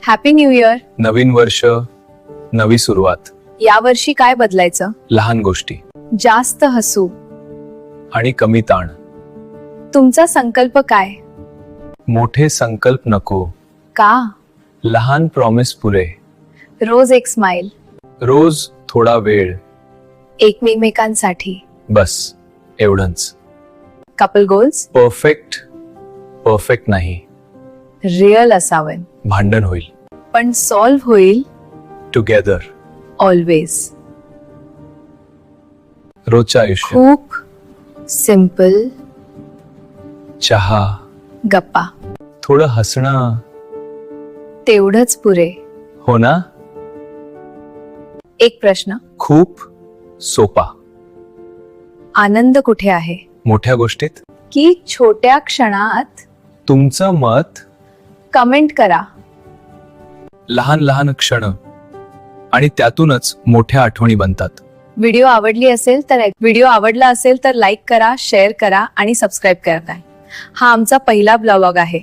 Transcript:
Happy new year. नवीन वर्ष, नवी सुरुवात. या वर्षी काय बदलायचं? लहान गोष्टी जास्त हसू. आणि कमी ताण. तुमचा संकल्प काय? मोठे संकल्प नको, का? लहान प्रॉमिस पुरे. रोज एक स्माइल. रोज थोडा वेळ. एकमेकांसाठी. बस एवढंच. कपल गोल्स परफेक्ट नाही. रिअल असावं. भांडण होईल, पण सॉल्व्ह होईल. टुगेदर. ऑलवेज. रोजचं आयुष्य. खूप सिंपल. चहा, गप्पा. थोडं हसणं. तेवढंच पुरे. हो ना. एक प्रश्न. खूप सोपा. आनंद कुठे आहे? मोठ्या गोष्टीत. की छोट्या क्षणात? तुमचं मत. कमेंट करा. लहान लहान क्षण आणि त्यातूनच मोठ्या आठवणी बनतात. व्हिडिओ आवडला असेल तर लाईक करा, शेअर करा आणि सबस्क्राईब करा. हा आमचा पहिला ब्लॉग आहे.